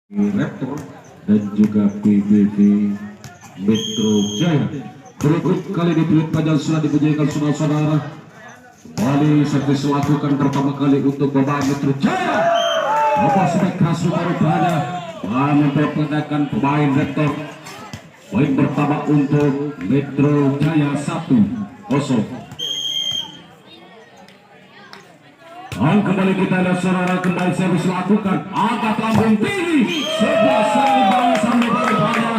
Raptor dan juga PBB Metro Jaya. Berikut kali di Tweet Panjang sudah dipujikan saudara-saudara. Kembali servis lakukan pertama kali untuk pemain Metro Jaya. Apa sebab keras rupanya memperkenalkan pemain Raptor. Poin pertama untuk Metro Jaya 1-0. Dan kembali kita lihat saudara, kembali servis lakukan angkat lambung tinggi, sebuah seri balasan berbahaya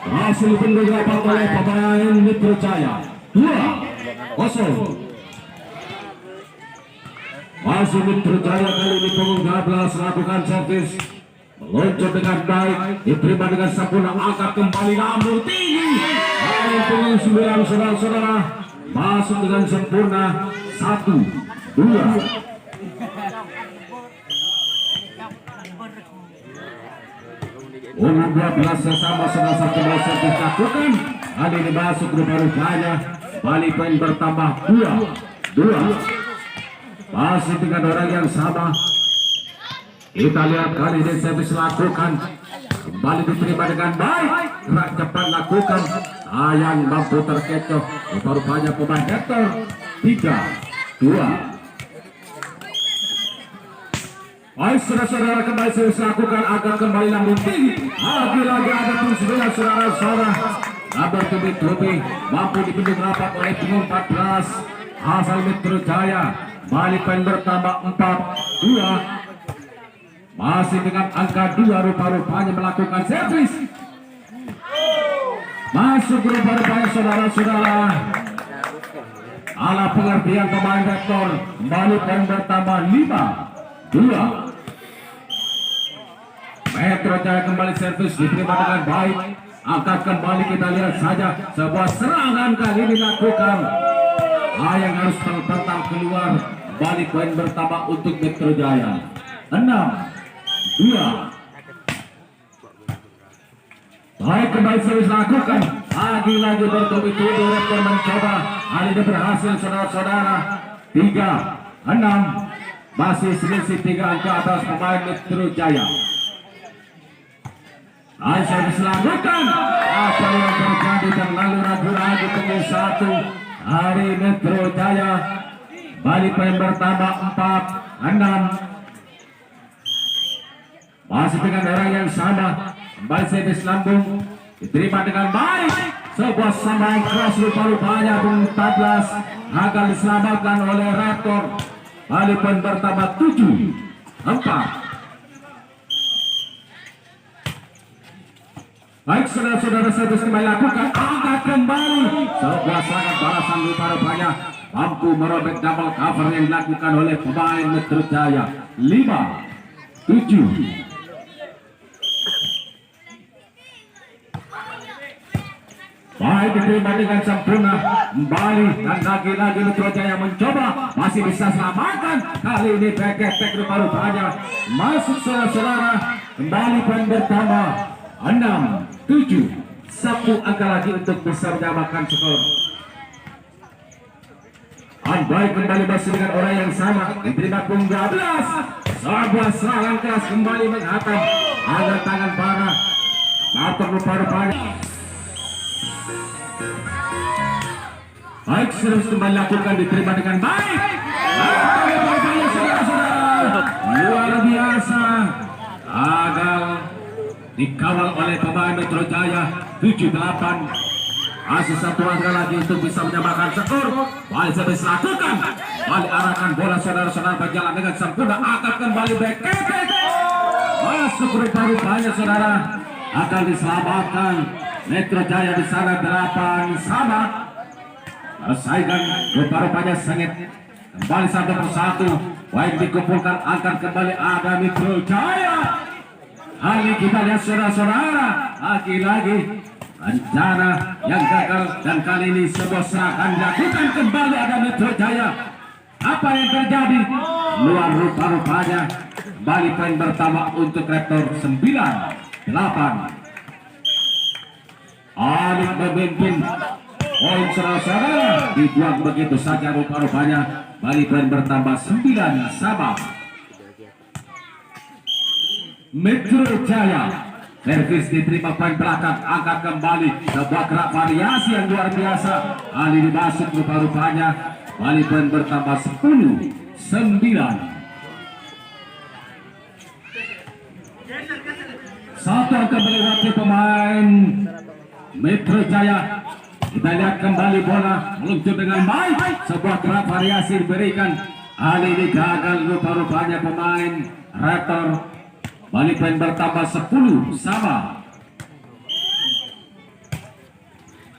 hasil pendapat oleh pemain Metro Jaya 2-0. Masih Metro Jaya kali ini punggung 12 lakukan servis meluncur dengan baik, diterima dengan sempurna, angkat kembali lambung tinggi, punggung 9 saudara-saudara masuk dengan sempurna 1-2. Umur 12 sesama sedasar kembali servis lakukan. Kali ini masuk rupa-rupanya. Balik poin bertambah 2-2. Masih dengan orang yang sama. Kita lihat kali ini servis lakukan. Kembali diterima dengan baik. Gerak cepat lakukan. Sayang mampu terkecoh. Rupa-rupanya pemain Raptor 3-2. Baik saudara-saudara, kembali servis lakukan agar kembali lambung tinggi. Lagi-lagi ada pun saudara-saudara. Kabar tubi-tubi mampu dipendung rapat oleh tim 14 asal Metro Jaya. Balik poin bertambah 4-2. Masih dengan angka 2 rupa-rupanya melakukan servis. Masuk rupa-rupanya saudara-saudara. Ala pengertian pemain Raptor. Balik poin bertambah 5-2. Metro Jaya kembali servis diterima dengan baik. Angkat kembali, kita lihat saja sebuah serangan kali dilakukan. Yang harus tertentang keluar. Balik poin bertambah untuk Metro Jaya 6-2. Baik, kembali servis lakukan. Lagi-lagi bertubi-tubi Raptor mencoba. Kali ini berhasil saudara-saudara. 3-6. Masih selisih 3 angka atas pemain Metro Jaya. Aisyah diselamatkan. Apa yang terjadi terlalu ragu-ragu punggung 1 hari Metro Jaya. Balik poin bertambah 4-6. Masih dengan orang yang sama. Kembali servis lambung diterima dengan baik. Sebuah sambaran keras rupa-rupanya punggung 14 akan diselamatkan oleh Raptor. Balik poin bertambah 7-4. Baik saudara-saudara, servis kembali lakukan, angkat kembali. Sebuah serangan balasan rupa-rupanya mampu merobek double cover yang dilakukan oleh pemain Metro Jaya 5-7. Baik, diterima dengan sempurna. Kembali dan lagi-lagi Metro Jaya mencoba, masih bisa selamatkan. Kali ini back rupa-rupanya masuk saudara-saudara. Kembali poin bertambah 6-7. Satu angka lagi untuk bisa menyamakan skor. Baik, kembali masih dengan orang yang sama. Diterima punggung 12. Sebuah serangan keras kembali menghantam agar tangan para Raptor rupa-rupanya. Baik, servis kembali lakukan, diterima dengan baik. Luar biasa. Gagal dikawal oleh pemain Metro Jaya 7-8. Masih satu angka lagi untuk bisa menyamakan skor. Balik servis lakukan. Balik arahkan bola saudara-saudara berjalan dengan sempurna. Akan kembali back. Masuk rupa-rupanya saudara. Akan diselamatkan. Metro Jaya di sana 8 sama. Persaingan rupa-rupanya sengit. Kembali 1-1. Baik dikumpulkan, angkat kembali ada Metro Jaya. Kali kita lihat saudara-saudara, lagi-lagi rencana yang gagal dan kali ini sebuah serangan dilakukan kembali ada Metro Jaya. Apa yang terjadi? Luar rupa-rupanya. Kembali poin bertambah untuk Raptor 9-8. Alik memimpin. Poin saudara-saudara dibuang begitu saja rupa-rupanya. Balik poin bertambah 9 sama. Metro Jaya. Servis diterima poin belakang, angkat kembali, sebuah gerak variasi yang luar biasa. Kali ini masuk rupa-rupanya, Bali poin bertambah 10-9. Satu angka melewati pemain Metro Jaya. Kita lihat kembali bola meluncur dengan baik, sebuah gerak variasi diberikan. Kali ini gagal rupa-rupanya pemain Raptor. Bali poin bertambah 10 sama.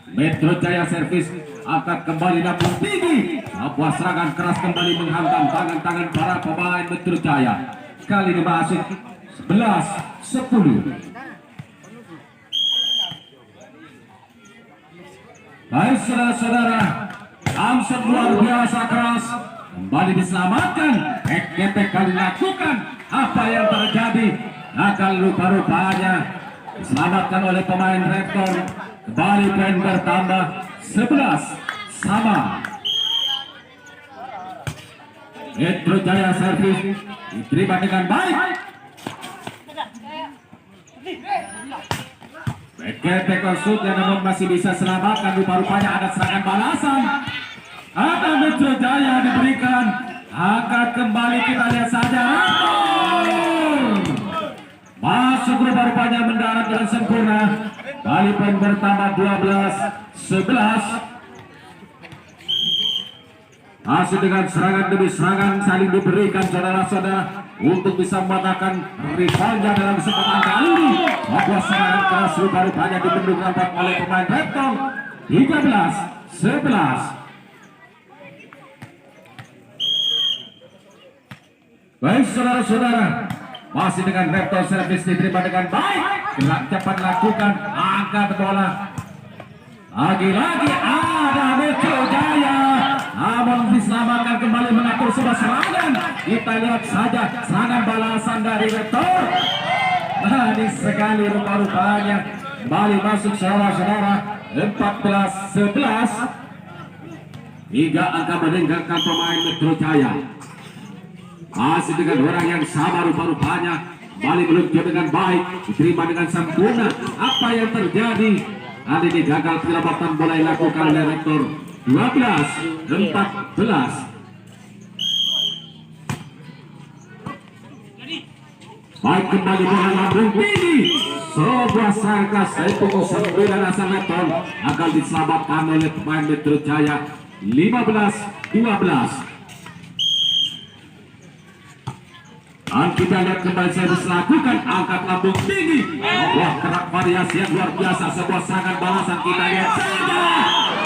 Metro Jaya servis, angkat kembali namun tinggi. Sebuah serangan keras kembali menghantam tangan-tangan para pemain Metro Jaya. Kali ini masuk 11-10. Baik saudara-saudara, langsung luar biasa keras kembali diselamatkan. Ketek kali lakukan apa yang terjadi, gagal rupa-rupanya diselamatkan oleh pemain Raptor. Kembali poin bertambah 11 sama. Metro Jaya servis diterima dengan baik. Ketek shootnya namun masih bisa selamatkan, rupa-rupanya ada serangan balasan. Ada Metro Jaya diberikan, angkat kembali, kita lihat saja. Masuk rupa-rupanya mendarat dengan sempurna. Bali poin bertambah 12-11. Masih dengan serangan demi serangan saling diberikan saudara-saudara untuk bisa mematahkan rivalnya dalam kesempatan kali ini. Sebuah serangan keras rupa-rupanya dibendung rapat oleh pemain Raptor. 13-11. Baik saudara-saudara, masih dengan Raptor servis diterima dengan baik. Gerak cepat lakukan, angkat bola. Lagi-lagi ada Metro Jaya, namun diselamatkan kembali mengatur sebuah serangan. Kita lihat saja serangan balasan dari Raptor. Manis sekali rupa-rupanya. Kembali masuk saudara-saudara, 14-11. 3 angka meninggalkan pemain Metro Jaya. Masih dengan orang yang sama rupa-rupanya. Bali meluncur dengan baik, diterima dengan sempurna. Apa yang terjadi? Kali ini gagal penyelamatan bola yang dilakukan oleh Raptor. 12-14. Baik, kembali bola lambung tinggi. Sebuah sangkas dari pukul 9 asal Raptor akan diselamatkan oleh pemain Metro Jaya. 15-12. Dan kita lihat kembali servis lakukan, angkat lambung tinggi. Wah, gerak variasi yang luar biasa, sebuah serangan balasan. Kita lihat saja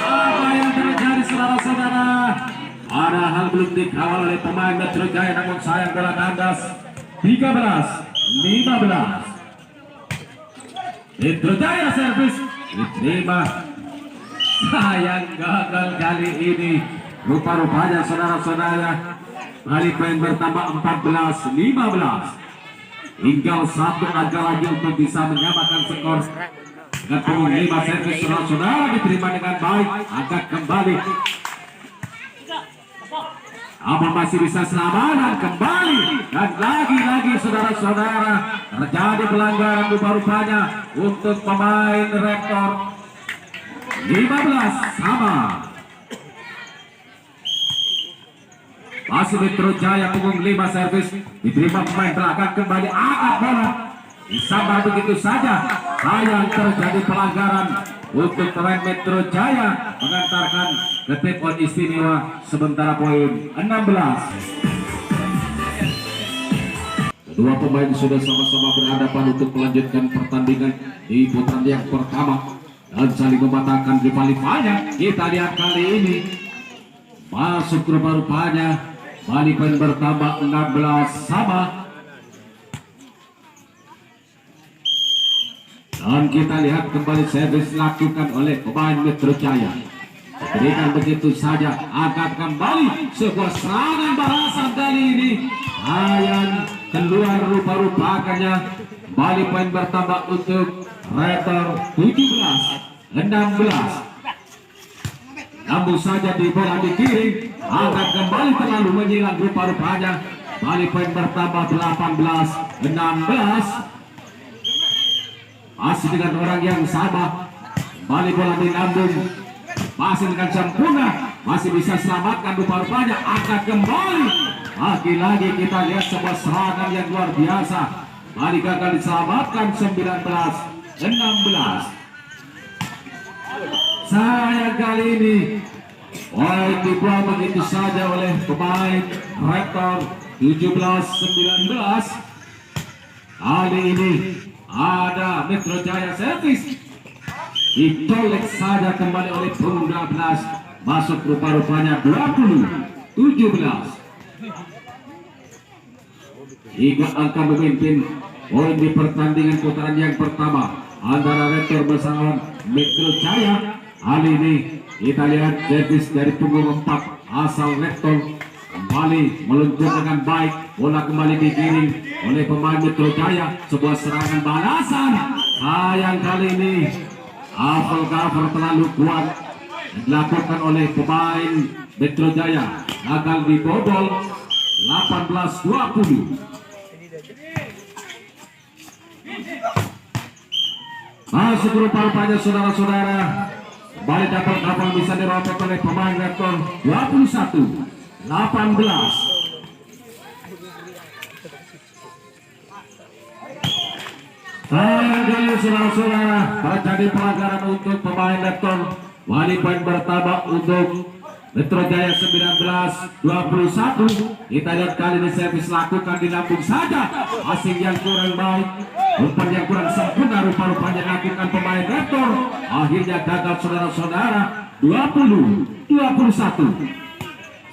apa yang terjadi saudara-saudara. Padahal belum dikawal oleh pemain Metro Jaya, namun sayang bola kandas. 13-15. Metro Jaya servis diterima, sayang gagal kali ini. Rupa-rupanya saudara-saudara, Bali poin bertambah 14-15. Tinggal satu angka lagi untuk bisa menyamakan skor. Dengan punggung 5 servis saudara-saudara diterima dengan baik, angkat kembali. Apa masih bisa selamatkan kembali, dan lagi-lagi saudara-saudara terjadi pelanggaran rupa-rupanya untuk pemain Raptor. 15 sama. Masih Metro Jaya punggung 5 servis diterima pemain belakang, kembali angkat bola disambar begitu saja. Sayang terjadi pelanggaran untuk pemain Metro Jaya, mengantarkan ke tim poin istimewa sementara poin 16. Kedua pemain sudah sama-sama berhadapan untuk melanjutkan pertandingan di putaran yang pertama dan saling mematahkan rival-rivalnya. Kita lihat kali ini masuk rupa-rupanya Bali poin bertambah 16 sama. Dan kita lihat kembali servis dilakukan oleh pemain Metro Jaya. Berikan begitu saja, angkat kembali, sebuah serangan balasan kali ini. Sayang keluar rupa-rupanya. Bali poin bertambah untuk Raptor 17-16. Namun saja di bola di kiri, angkat kembali terlalu menyilang rupa-rupanya. Bali poin bertambah 18-16. Masih dengan orang yang sama. Bali bola dilambung. Masih dengan sempurna. Masih bisa selamatkan rupa-rupanya. Angkat kembali. Lagi-lagi kita lihat sebuah serangan yang luar biasa. Bali gagal diselamatkan 19-16. Sayang kali ini poin dibuang begitu saja oleh pemain Rektor 17-19. Kali ini ada Metro Jaya servis ditolak saja kembali oleh Pemuda 12. Masuk rupa-rupanya 20-17. Hingga angka memimpin poin di pertandingan putaran yang pertama antara Rektor bersama Metro Jaya. Kali ini kita lihat servis dari punggung 4 asal Rektor kembali meluncur dengan baik. Bola kembali digiring oleh pemain Metro Jaya. Sebuah serangan balasan. Sayang kali ini cover terlalu kuat dilakukan oleh pemain Metro Jaya. Gagal dibobol 18-20. Masuk rupa-rupanya saudara-saudara. Kembali dapat kapal bisa dirobek oleh pemain Rektor 21-18. Sayang saudara-saudara, terjadi pelanggaran untuk pemain Rektor. Wali poin bertambah untuk Metro Jaya 19-21. Kita lihat kali ini servis lakukan dilambung saja. Asing yang kurang baik, umpan yang kurang sempurna rupa-rupanya lakukan pemain Rektor. Akhirnya gagal saudara-saudara 20-21.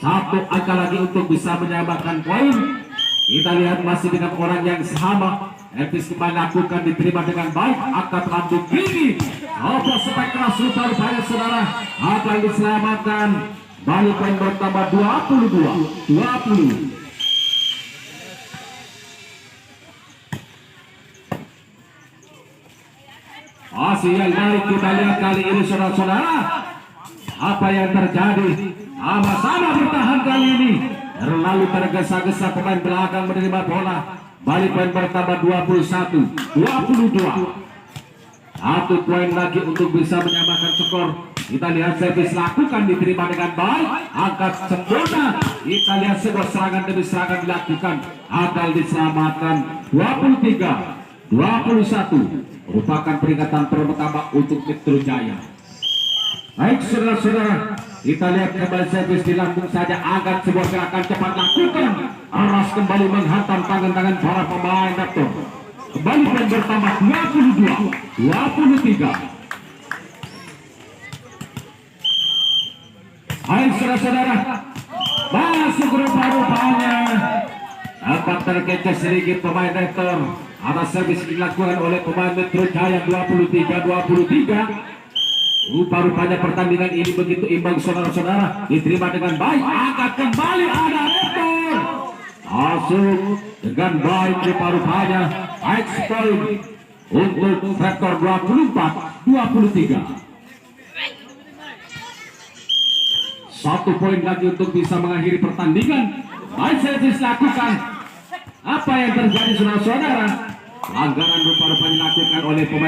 Satu angka lagi untuk bisa menyamakan poin. Kita lihat masih dengan orang yang sama. Elvis kembali lakukan diterima dengan baik. Angkat lambung tinggi. Apa sepak keras rupa-rupanya saudara akan diselamatkan. Bali poin bertambah 22-20. Masih yang baik kita lihat kali ini saudara-saudara. Apa yang terjadi? Sama-sama bertahan kali ini. Terlalu tergesa-gesa pemain belakang menerima bola. Bali poin bertambah 21-22. Satu poin lagi untuk bisa menyamakan skor. Kita lihat servis lakukan diterima dengan baik. Angkat sempurna. Kita lihat sebuah serangan demi serangan dilakukan. Gagal diselamatkan 23-21. Merupakan peringatan pertama untuk Metro Jaya. Baik saudara-saudara, kita lihat kembali servis dilambung saja. Angkat sebuah gerakan cepat lakukan. Aras kembali menghantam tangan-tangan para pemain Rektor. Kembali poin bertambah 22-23. Baik saudara-saudara, masuk rupa-rupanya sempat terkecoh sedikit pemain Rektor. Ada servis dilakukan oleh pemain Metro Jaya 23-23. Rupa-rupanya pertandingan ini begitu imbang saudara-saudara. Diterima dengan baik. Angkat kembali ada Rektor. Masuk dengan baik rupa-rupanya. Point untuk Rektor 24-23. Satu poin lagi untuk bisa mengakhiri pertandingan. Baik servis lakukan. Apa yang terjadi saudara-saudara? Pelanggaran rupa-rupanya dilakukan oleh pemain